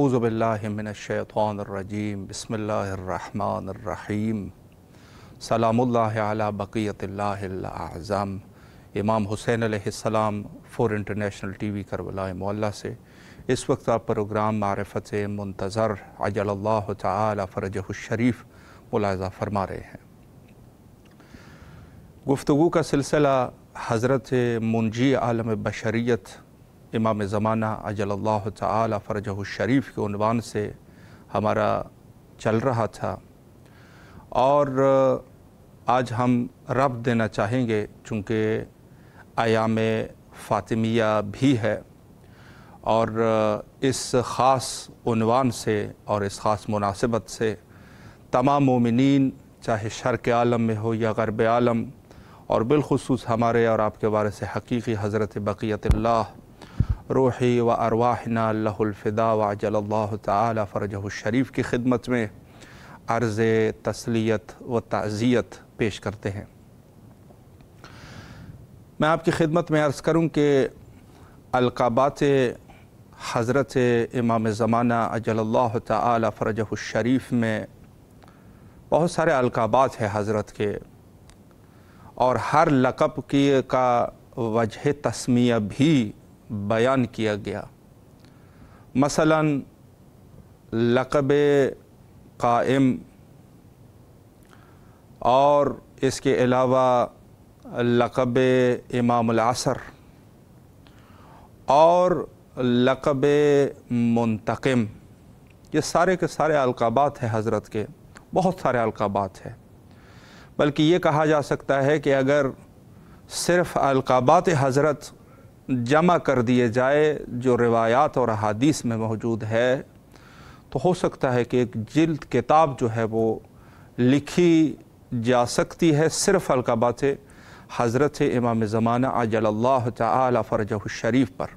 اعوذ باللہ من الشیطان الرجیم بسم اللہ الرحمن الرحیم سلام اللہ علی بقیت اللہ الاعظم۔ امام حسین علیہ السلام فور انٹرنیشنل ٹی وی کربلا معلیٰ سے اس وقت آپ پروگرام معرفت منتظر عجل اللہ تعالی فرجہ الشریف ملاحظہ فرما رہے ہیں۔ گفتگو کا سلسلہ حضرت منجی عالم بشریت امام زمانہ عجل اللہ تعالی فرجہ الشریف کے عنوان سے ہمارا چل رہا تھا، اور آج ہم ربط دینا چاہیں گے چونکہ ایام فاطمیہ بھی ہے، اور اس خاص عنوان سے اور اس خاص مناسبت سے تمام مومنین چاہے شرق عالم میں ہو یا غرب عالم، اور بالخصوص ہمارے اور آپ کے وارث حقیقی حضرت بقیت اللہ روحی و ارواحنا لہ الفدا وعجل اللہ تعالی فرجہ الشریف کی خدمت میں عرض تسلیت و تعزیت پیش کرتے ہیں۔ میں آپ کی خدمت میں عرض کروں کہ القابات حضرت امام زمانہ عجل اللہ تعالی فرجہ الشریف میں بہت سارے القابات ہیں حضرت کے، اور ہر لقب کا وجہ تسمیہ بھی بیان کیا گیا۔ مثلا لقب قائم، اور اس کے علاوہ لقب امام العصر، اور لقب منتقم، یہ سارے کے سارے القابات ہیں حضرت کے، بہت سارے القابات ہیں۔ بلکہ یہ کہا جا سکتا ہے کہ اگر صرف القابات حضرت جمع کر دیے جائے جو روایات اور احادیث میں موجود ہے، تو ہو سکتا ہے کہ ایک جلد کتاب جو ہے وہ لکھی جا سکتی ہے صرف القابات حضرت امام زمانہ عجل اللہ تعالی فرجہ الشریف پر۔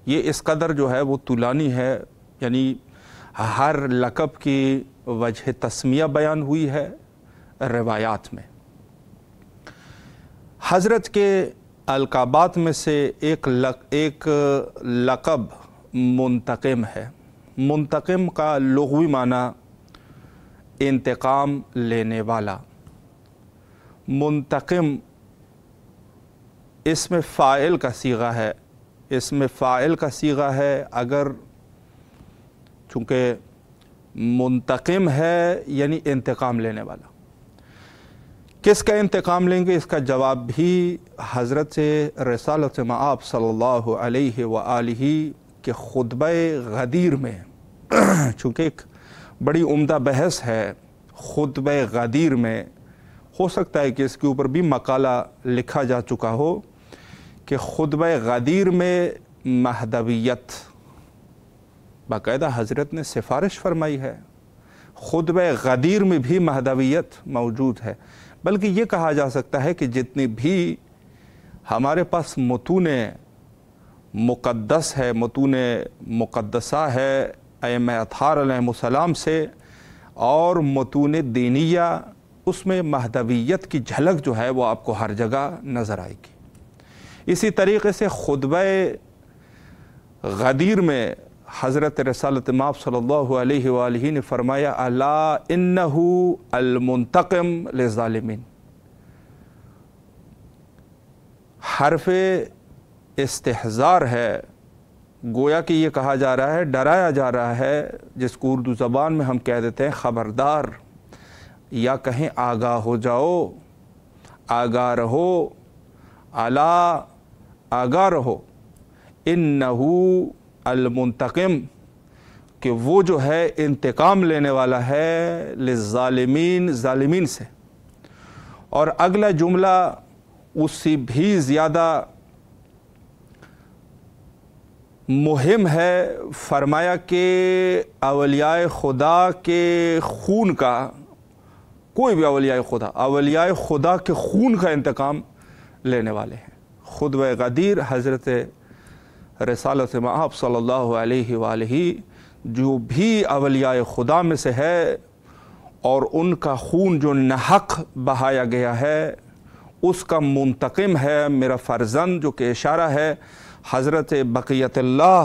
یہ اس قدر جو ہے وہ طولانی ہے، یعنی ہر لقب کی وجہ تسمیہ بیان ہوئی ہے روایات میں۔ حضرت کے القابات میں سے ایک لقب منتقم ہے۔ منتقم کا لغوی معنی انتقام لینے والا۔ منتقم اسم فاعل کا صیغہ ہے، اسم فاعل کا صیغہ ہے، اگر چونکہ منتقم ہے یعنی انتقام لینے والا۔ کس کا انتقام لیں گے؟ اس کا جواب بھی حضرت رسالت مآب صلی اللہ علیہ وآلہ کے خطبہ غدیر میں، چونکہ ایک بڑی عمدہ بحث ہے خطبہ غدیر میں، ہو سکتا ہے کہ اس کے اوپر بھی مقالہ لکھا جا چکا ہو کہ خطبہ غدیر میں مہدویت باقاعدہ حضرت نے سفارش فرمائی ہے، خطبہ غدیر میں بھی مہدویت موجود ہے۔ بلکہ یہ کہا جا سکتا ہے کہ جتنی بھی ہمارے پاس متون مقدس ہے، متون مقدسہ ہے ائمہ اطہار علیہم السلام سے، اور متون دینیہ، اس میں مہدویت کی جھلک جو ہے وہ آپ کو ہر جگہ نظر آئے گی۔ اسی طریقے سے خطبہ غدیر میں حضرت رسالت مآب صلی اللہ علیہ وآلہ نے فرمایا الا انہ المنتقم للظالمین۔ حرف استحذار ہے، گویا کہ یہ کہا جا رہا ہے، ڈرایا جا رہا ہے، جس کو اردو زبان میں ہم کہہ دیتے ہیں خبردار، یا کہیں آگاہ ہو جاؤ، آگاہ رہو، الا آگاہ رہو، انہ المنتقم، کہ وہ جو ہے انتقام لینے والا ہے للظالمین، ظالمین سے۔ اور اگلا جملہ اس سے بھی زیادہ مہم ہے، فرمایا کہ اولیاء خدا کے خون کا، کوئی بھی اولیاء خدا کے خون کا انتقام لینے والے ہیں۔ خطبہ غدیر حضرت رسالت مآب صلی اللہ علیہ وآلہ جو بھی اولیاء خدا میں سے ہے، اور ان کا خون جو ناحق بہایا گیا ہے، اس کا منتقم ہے میرا فرزند، جو کہ اشارہ ہے حضرت بقیت اللہ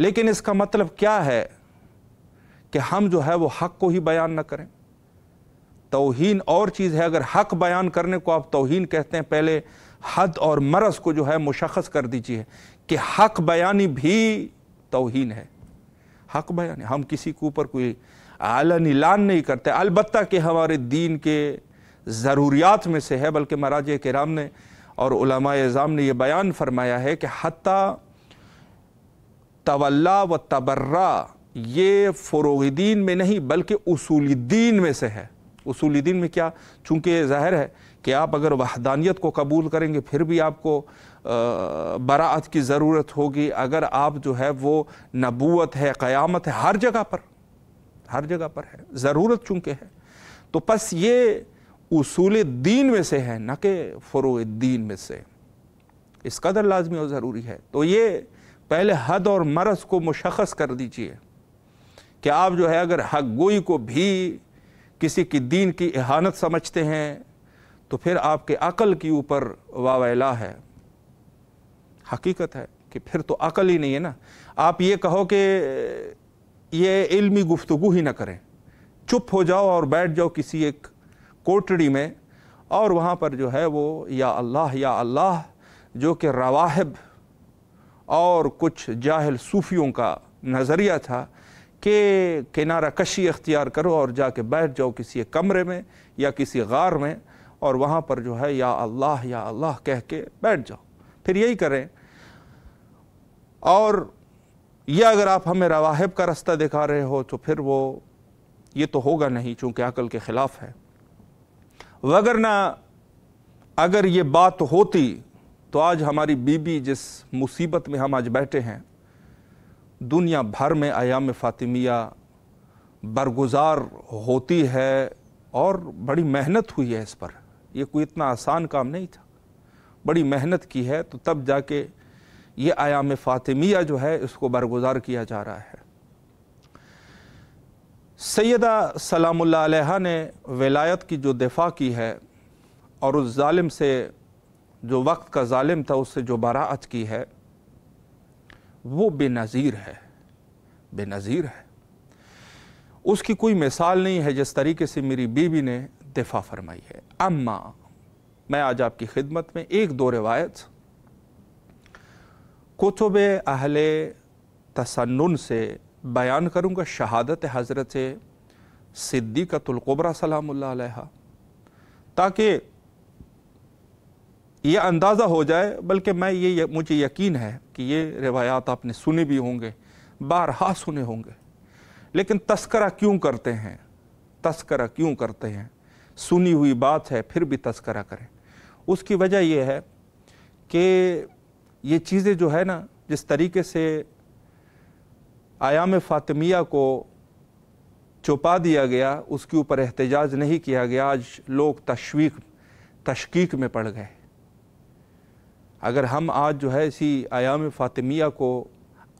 لیکن اس کا مطلب کیا ہے کہ ہم جو ہے وہ حق کو ہی بیان نہ کریں؟ توہین اور چیز ہے، اگر حق بیان کرنے کو آپ توہین کہتے ہیں، پہلے حد اور مرض کو جو ہے مشخص کر دیجئے کہ حق بیانی بھی توہین ہے۔ حق بیانی، ہم کسی کے اوپر کوئی علنی اعلان نہیں کرتے، البتہ کہ ہمارے دین کے ضروریات میں سے ہے، بلکہ مراجع کرام نے اور علماء اعظام نے یہ بیان فرمایا ہے کہ حتیٰ تولا و تبرہ یہ فروغ دین میں نہیں بلکہ اصول دین میں سے ہے۔ اصول دین میں کیا؟ چونکہ ظاہر ہے کہ آپ اگر وحدانیت کو قبول کریں گے پھر بھی آپ کو براءت کی ضرورت ہوگی، اگر آپ جو ہے وہ نبوت ہے، قیامت ہے، ہر جگہ پر ہے، ضرورت چونکہ ہے، تو پس یہ اصول دین میں سے ہے نہ کہ فروع دین میں سے، اس قدر لازمی اور ضروری ہے۔ تو یہ پہلے حد اور مرض کو مشخص کر دیجئے کہ آپ جو ہے اگر حق گوئی کو بھی کسی کی دین کی اہانت سمجھتے ہیں تو پھر آپ کے عقل کی اوپر واویلا ہے۔ حقیقت ہے کہ پھر تو عقل ہی نہیں ہے نا۔ آپ یہ کہو کہ یہ علمی گفتگو ہی نہ کریں، چپ ہو جاؤ اور بیٹھ جاؤ کسی ایک کوٹڑی میں، اور وہاں پر جو ہے وہ یا اللہ جو کہ رواہب اور کچھ جاہل صوفیوں کا نظریہ تھا کہ کنارہ کشی اختیار کرو اور جا کے بیٹھ جاؤ کسی ایک کمرے میں یا کسی غار میں، اور وہاں پر جو ہے یا اللہ کہہ کے بیٹھ جاؤ، پھر یہی کریں۔ اور یہ اگر آپ ہمیں رواہب کا رستہ دکھا رہے ہو تو پھر وہ یہ تو ہوگا نہیں، چونکہ عقل کے خلاف ہے۔ وگرنہ اگر یہ بات ہوتی تو آج ہماری بیوی جس مصیبت میں ہم آج بیٹھے ہیں، دنیا بھر میں ایام فاطمیہ برگزار ہوتی ہے اور بڑی محنت ہوئی ہے اس پر، یہ کوئی اتنا آسان کام نہیں تھا، بڑی محنت کی ہے، تو تب جا کے یہ ایام فاطمیہ جو ہے اس کو برگزار کیا جا رہا ہے۔ سیدہ سلام اللہ علیہا نے ولایت کی جو دفاع کی ہے اور اس ظالم سے جو وقت کا ظالم تھا اس سے جو براءت کی ہے، وہ بے نظیر ہے، اس کی کوئی مثال نہیں ہے جس طریقے سے میری بیوی نے دفاع فرمائی ہے۔ اما میں آج آپ کی خدمت میں ایک دو روایت کتب اہل تسنن سے بیان کروں گا، شہادت حضرت صدیقۃ الکبریٰ سلام اللہ علیہا، تاکہ یہ اندازہ ہو جائے، بلکہ مجھے یقین ہے کہ یہ روایات آپ نے سنے بھی ہوں گے، بارہا سنے ہوں گے، لیکن تذکرہ کیوں کرتے ہیں؟ سنی ہوئی بات ہے پھر بھی تذکرہ کریں۔ اس کی وجہ یہ ہے کہ یہ چیزیں جو ہے نا، جس طریقے سے ایام فاطمیہ کو چھپا دیا گیا، اس کے اوپر احتجاج نہیں کیا گیا، آج لوگ تشکیک میں پڑ گئے۔ اگر ہم آج جو ہے اسی ایام فاطمیہ کو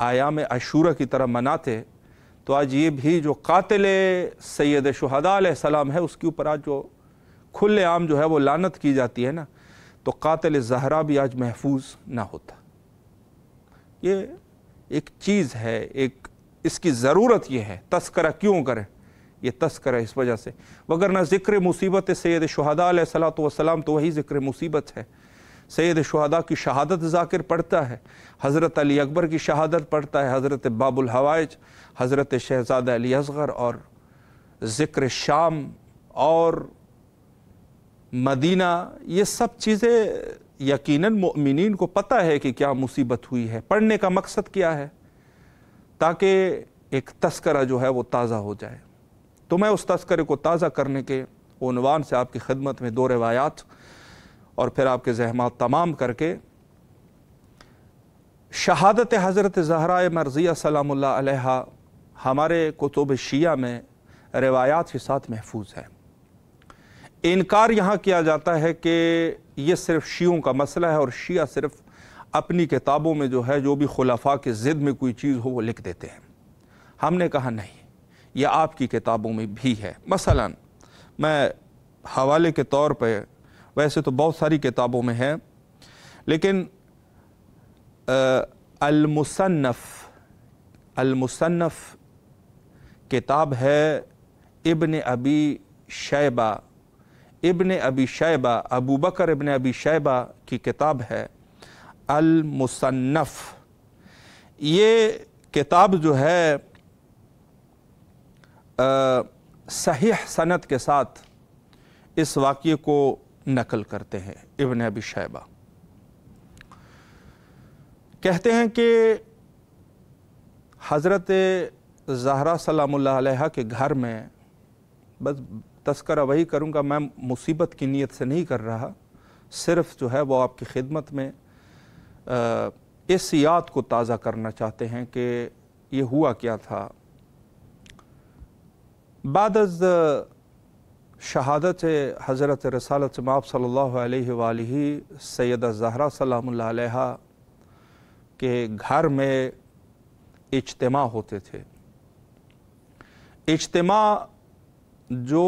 ایام عاشوراء کی طرح مناتے تو آج یہ بھی جو قاتل سید شہداء علیہ السلام ہے اس کے اوپر آج جو کھلے عام جو ہے وہ لعنت کی جاتی ہے نا، تو قاتل زہرا بھی آج محفوظ نہ ہوتا۔ یہ ایک چیز ہے، اس کی ضرورت یہ ہے، تذکرہ کیوں کریں؟ یہ تذکرہ اس وجہ سے، وگرنہ ذکر مصیبت سید شہداء علیہ السلام تو وہی ذکر مصیبت ہے۔ سید شہداء کی شہادت ذاکر پڑھتا ہے، حضرت علی اکبر کی شہادت پڑھتا ہے، حضرت باب الحوائج، حضرت شہزادہ علی اصغر، اور ذکر شام اور مدینہ، یہ سب چیزیں یقیناً مؤمنین کو پتہ ہے کہ کیا مصیبت ہوئی ہے۔ پڑھنے کا مقصد کیا ہے؟ تاکہ ایک تذکرہ جو ہے وہ تازہ ہو جائے۔ تو میں اس تذکرے کو تازہ کرنے کے عنوان سے آپ کی خدمت میں دو روایات اور پھر آپ کے زحمات تمام کر کے، شہادت حضرت زہرا مرضیہ سلام اللہ علیہا ہمارے کتب شیعہ میں روایات کے ساتھ محفوظ ہے۔ انکار یہاں کیا جاتا ہے کہ یہ صرف شیعوں کا مسئلہ ہے اور شیعہ صرف اپنی کتابوں میں جو ہے جو بھی خلفاء کے ضد میں کوئی چیز ہو وہ لکھ دیتے ہیں۔ ہم نے کہا نہیں، یہ آپ کی کتابوں میں بھی ہے۔ مثلا میں حوالے کے طور پہ، ویسے تو بہت ساری کتابوں میں ہے، لیکن المصنف المصنف کتاب ہے ابن ابی شیبہ، ابن ابی شیبہ ابو بکر ابن ابی شیبہ کی کتاب ہے المصنف۔ یہ کتاب جو ہے صحیح سند کے ساتھ اس واقعے کو نقل کرتے ہیں۔ ابن ابی شیبہ کہتے ہیں کہ حضرت زہرا سلام اللہ علیہا کے گھر میں، بس تذکرہ وہی کروں گا، میں مصیبت کی نیت سے نہیں کر رہا، صرف جو ہے وہ آپ کی خدمت میں اس یاد کو تازہ کرنا چاہتے ہیں کہ یہ ہوا کیا تھا۔ بعد از شہادت حضرت رسالت مآب صلی اللہ علیہ وآلہ سیدہ زہرا سلام اللہ علیہا کے گھر میں اجتماع ہوتے تھے۔ اجتماع جو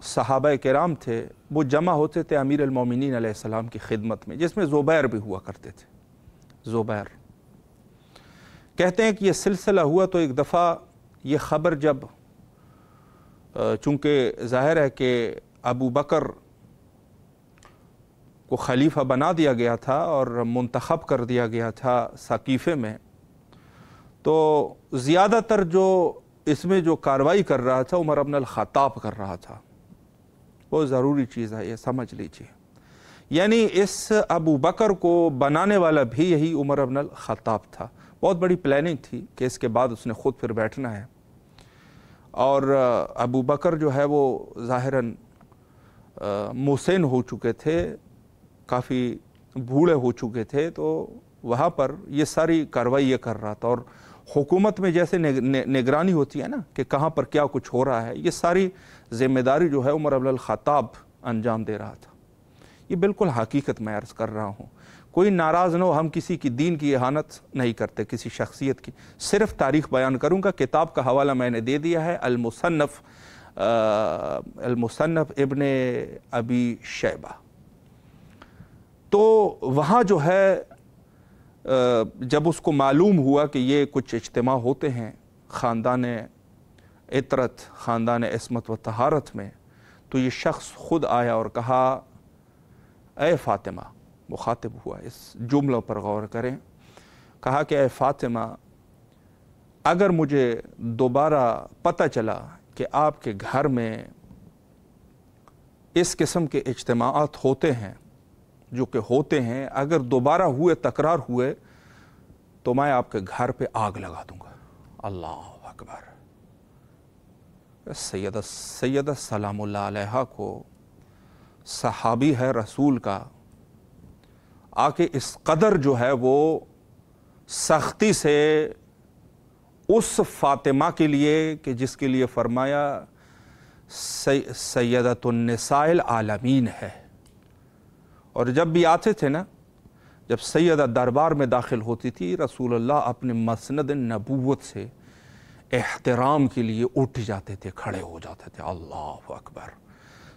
صحابہ کرام تھے وہ جمع ہوتے تھے امیر المومنین علیہ السلام کی خدمت میں، جس میں زبیر بھی ہوا کرتے تھے۔ زبیر کہتے ہیں کہ یہ سلسلہ ہوا تو ایک دفعہ یہ خبر جب، چونکہ ظاہر ہے کہ ابو بکر کو خلیفہ بنا دیا گیا تھا اور منتخب کر دیا گیا تھا ثقیفے میں، تو زیادہ تر جو اس میں جو کاروائی کر رہا تھا عمر بن الخطاب کر رہا تھا۔ وہ ضروری چیز ہے، یہ سمجھ لیجئے، یعنی اس ابو بکر کو بنانے والا بھی یہی عمر بن الخطاب تھا۔ بہت بڑی پلاننگ تھی کہ اس کے بعد اس نے خود پھر بیٹھنا ہے، اور ابو بکر جو ہے وہ ظاہراً مسن ہو چکے تھے، کافی بوڑھے ہو چکے تھے، تو وہاں پر یہ ساری کارروائی یہ کر رہا تھا، اور حکومت میں جیسے نگرانی ہوتی ہے نا کہ کہاں پر کیا کچھ ہو رہا ہے، یہ ساری ذمہ داری جو ہے عمر بن الخطاب انجام دے رہا تھا۔ یہ بالکل حقیقت میں عرض کر رہا ہوں، کوئی ناراض نہ ہو، ہم کسی کی دین کی اہانت نہیں کرتے، کسی شخصیت کی، صرف تاریخ بیان کروں گا۔ کتاب کا حوالہ میں نے دے دیا ہے، المصنف ابن ابی شیبہ۔ تو وہاں جو ہے جب اس کو معلوم ہوا کہ یہ کچھ اجتماع ہوتے ہیں خاندان عطرت، خاندان عصمت و طہارت میں، تو یہ شخص خود آیا اور کہا، اے فاطمہ، مخاطب ہوا، اس جملوں پر غور کریں، کہا کہ اے فاطمہ، اگر مجھے دوبارہ پتہ چلا کہ آپ کے گھر میں اس قسم کے اجتماعات ہوتے ہیں جو کہ ہوتے ہیں، اگر دوبارہ ہوئے، تکرار ہوئے، تو میں آپ کے گھر پہ آگ لگا دوں گا۔ اللہ اکبر! سیدہ سلام اللہ علیہا کو، صحابی ہے رسول کا، آکے اس قدر جو ہے وہ سختی سے اس فاطمہ کے لیے کہ جس کے لیے فرمایا سیدۃ النساء العالمین ہے، اور جب بھی آتے تھے نا، جب سیدہ دربار میں داخل ہوتی تھی، رسول اللہ اپنے مسند نبوت سے احترام کے لیے اٹھ جاتے تھے، کھڑے ہو جاتے تھے۔ اللہ اکبر!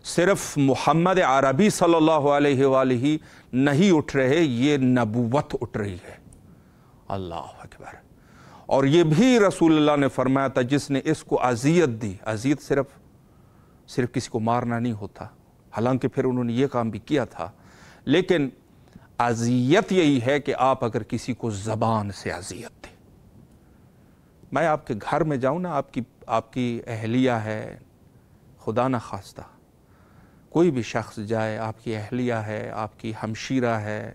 صرف محمد عربی صلی اللہ علیہ وآلہ نہیں اٹھ رہے، یہ نبوت اٹھ رہی ہے۔ اللہ اکبر! اور یہ بھی رسول اللہ نے فرمایا تھا، جس نے اس کو اذیت دی، اذیت صرف کسی کو مارنا نہیں ہوتا، حالانکہ پھر انہوں نے یہ کام بھی کیا تھا، لیکن اذیت یہی ہے کہ آپ اگر کسی کو زبان سے اذیت دیں۔ میں آپ کے گھر میں جاؤں نا، آپ کی اہلیہ ہے، خدا نہ خواستہ کوئی بھی شخص جائے، آپ کی اہلیہ ہے، آپ کی ہمشیرہ ہے،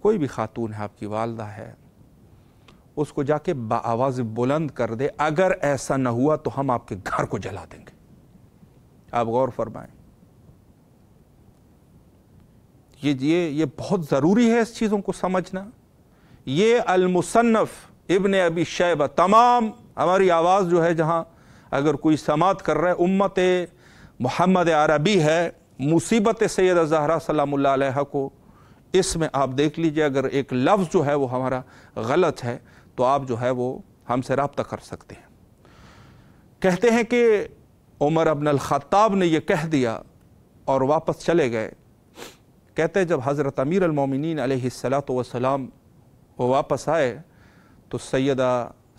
کوئی بھی خاتون ہے، آپ کی والدہ ہے، اس کو جا کے بآواز بلند کر دے، اگر ایسا نہ ہوا تو ہم آپ کے گھر کو جلا دیں گے۔ آپ غور فرمائیں، یہ بہت ضروری ہے اس چیزوں کو سمجھنا۔ یہ المصنف ابن ابی شیبہ، تمام ہماری آواز جو ہے جہاں اگر کوئی سماعت کر رہا ہے، امت محمد عربی ہے، مصیبت سیدہ زہرا سلام اللہ علیہ کو، اس میں آپ دیکھ لیجئے، اگر ایک لفظ جو ہے وہ ہمارا غلط ہے تو آپ جو ہے وہ ہم سے رابطہ کر سکتے ہیں۔ کہتے ہیں کہ عمر بن الخطاب نے یہ کہہ دیا اور واپس چلے گئے۔ کہتے ہیں جب حضرت امیر المومنین علیہ السلام وہ واپس آئے تو سیدہ